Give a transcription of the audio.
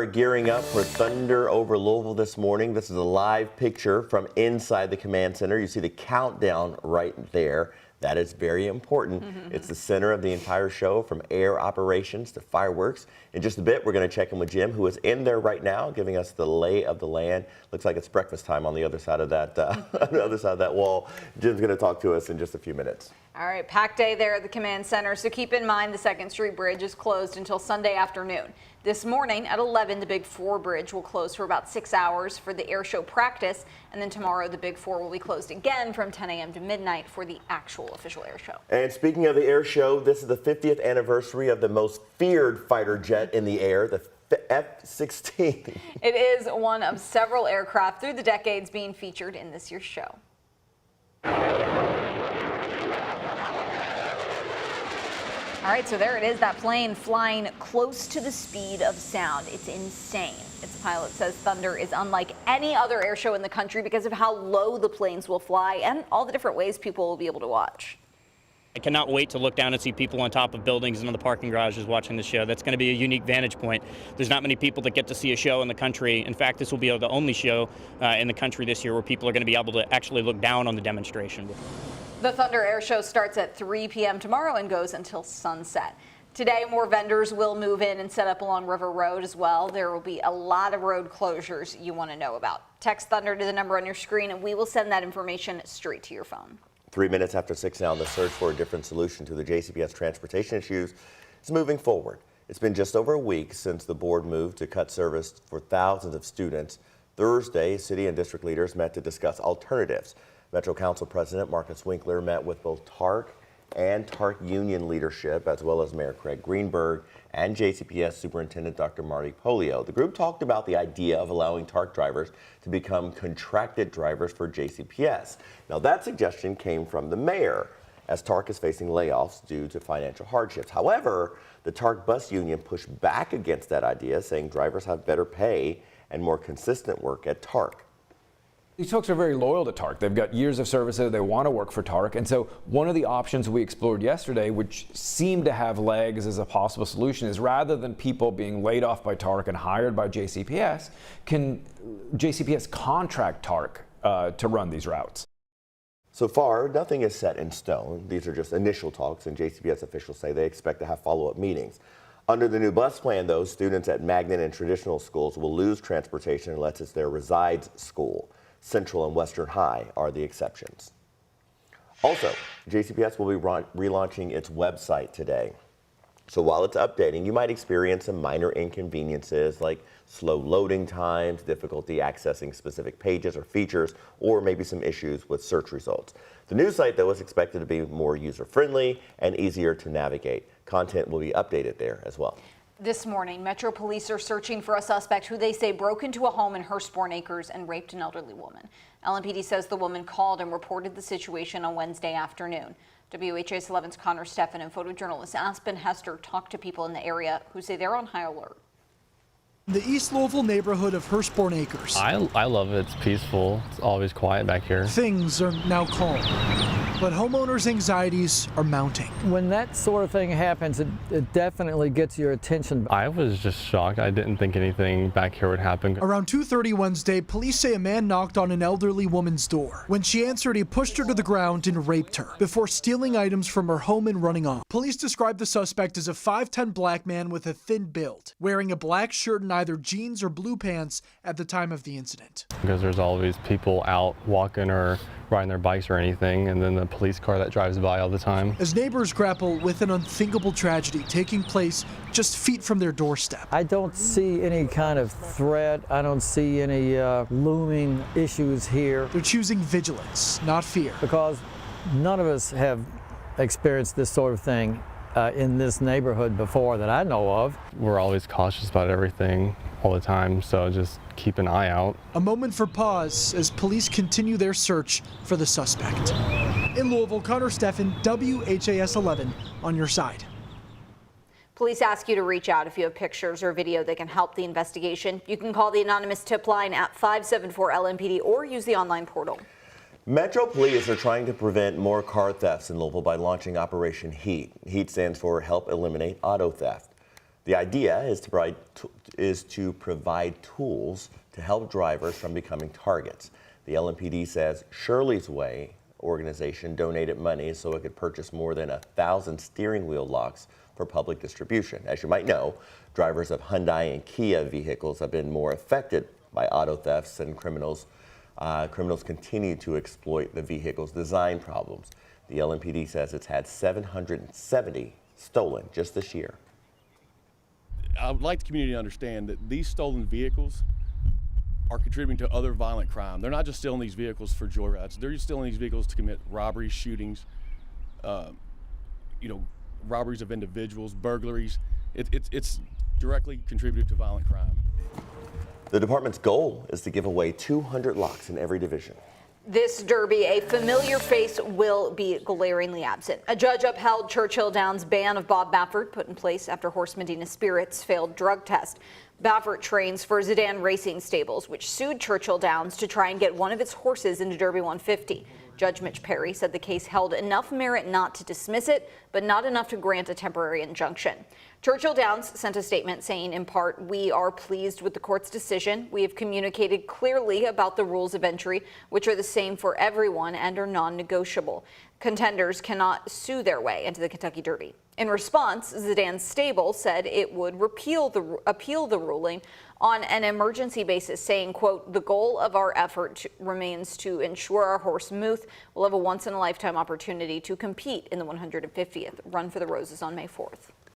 We're gearing up for Thunder over Louisville this morning. This is a live picture from inside the command center. You see the countdown right there. That is very important. It's the center of the entire show, from air operations to fireworks. In just a bit, we're going to check in with Jim, who is in there right now, giving us the lay of the land. Looks like it's breakfast time on the other side of that wall. Jim's going to talk to us in just a few minutes. All right, packed day there at the command center. So keep in mind the 2nd Street Bridge is closed until Sunday afternoon. This morning at 11, the Big 4 bridge will close for about 6 hours for the air show practice. And then tomorrow, the Big 4 will be closed again from 10 a.m. to midnight for the actual official air show. And speaking of the air show, this is the 50th anniversary of the most feared fighter jet in the air, the F-16. It is one of several aircraft through the decades being featured in this year's show. All right, so there it is, that plane flying close to the speed of sound. It's insane. Its pilot says Thunder is unlike any other air show in the country because of how low the planes will fly and all the different ways people will be able to watch. I cannot wait to look down and see people on top of buildings and on the parking garages watching the show. That's going to be a unique vantage point. There's not many people that get to see a show in the country. In fact, this will be the only show in the country this year where people are going to be able to actually look down on the demonstration. The Thunder Air Show starts at 3 p.m. tomorrow and goes until sunset. Today, more vendors will move in and set up along River Road as well. There will be a lot of road closures you want to know about. Text Thunder to the number on your screen and we will send that information straight to your phone. 3 minutes after 6 now, the search for a different solution to the JCPS transportation issues is moving forward. It's been just over a week since the board moved to cut service for thousands of students. Thursday, city and district leaders met to discuss alternatives. Metro Council President Marcus Winkler met with both TARC and TARC union leadership, as well as Mayor Craig Greenberg and JCPS Superintendent Dr. Marty Polio. The group talked about the idea of allowing TARC drivers to become contracted drivers for JCPS. Now, that suggestion came from the mayor, as TARC is facing layoffs due to financial hardships. However, the TARC bus union pushed back against that idea, saying drivers have better pay and more consistent work at TARC. These folks are very loyal to TARC. They've got years of service there. They want to work for TARC. And so one of the options we explored yesterday, which seemed to have legs as a possible solution, is rather than people being laid off by TARC and hired by JCPS, can JCPS contract TARC to run these routes? So far, nothing is set in stone. These are just initial talks, and JCPS officials say they expect to have follow-up meetings. Under the new bus plan, though, students at magnet and traditional schools will lose transportation unless it's their resides school. Central and Western High are the exceptions. Also, JCPS will be relaunching its website today. So while it's updating, you might experience some minor inconveniences like slow loading times, difficulty accessing specific pages or features, or maybe some issues with search results. The new site, though, is expected to be more user-friendly and easier to navigate. Content will be updated there as well. This morning, Metro Police are searching for a suspect who they say broke into a home in Hurstbourne Acres and raped an elderly woman. LMPD says the woman called and reported the situation on Wednesday afternoon. WHAS11's Connor Steffen and photojournalist Aspen Hester talked to people in the area who say they're on high alert. The East Louisville neighborhood of Hurstbourne Acres. I love it. It's peaceful. It's always quiet back here. Things are now calm, but homeowners' anxieties are mounting. When that sort of thing happens, it definitely gets your attention. I was just shocked. I didn't think anything back here would happen. Around 2:30 Wednesday, police say a man knocked on an elderly woman's door. When she answered, he pushed her to the ground and raped her before stealing items from her home and running off. Police described the suspect as a 5'10" black man with a thin build, wearing a black shirt and either jeans or blue pants at the time of the incident. Because there's always people out walking or riding their bikes or anything, and then the police car that drives by all the time. As neighbors grapple with an unthinkable tragedy taking place just feet from their doorstep. I don't see any kind of threat. I don't see any looming issues here. They're choosing vigilance, not fear. Because none of us have experienced this sort of thing in this neighborhood before that I know of. We're always cautious about everything all the time, so just keep an eye out. A moment for pause as police continue their search for the suspect. In Louisville, Connor Steffen, WHAS11 on your side. Police ask you to reach out if you have pictures or video that can help the investigation. You can call the anonymous tip line at 574-LMPD or use the online portal. Metro Police are trying to prevent more car thefts in Louisville by launching Operation HEAT. HEAT stands for Help Eliminate Auto Theft. The idea is to provide tools to help drivers from becoming targets. The LMPD says Shirley's Way organization donated money so it could purchase more than 1,000 steering wheel locks for public distribution. As you might know, drivers of Hyundai and Kia vehicles have been more affected by auto thefts, and criminals continue to exploit the vehicle's design problems. The LMPD says it's had 770 stolen just this year. I would like the community to understand that these stolen vehicles are contributing to other violent crime. They're not just stealing these vehicles for joyrides. They're stealing these vehicles to commit robberies, shootings, robberies of individuals, burglaries. It's directly contributed to violent crime. The department's goal is to give away 200 locks in every division. This Derby, a familiar face will be glaringly absent. A judge upheld Churchill Downs' ban of Bob Baffert, put in place after Horse Medina Spirit's failed drug test. Baffert trains for Zidane Racing Stables, which sued Churchill Downs to try and get one of its horses into Derby 150. Judge Mitch Perry said the case held enough merit not to dismiss it, but not enough to grant a temporary injunction. Churchill Downs sent a statement saying, in part, "We are pleased with the court's decision. We have communicated clearly about the rules of entry, which are the same for everyone and are non-negotiable. Contenders cannot sue their way into the Kentucky Derby." In response, Zidane's stable said it would appeal the ruling on an emergency basis, saying, quote, "The goal of our effort remains to ensure our horse Muth will have a once-in-a-lifetime opportunity to compete in the 150th Run for the Roses on May 4th.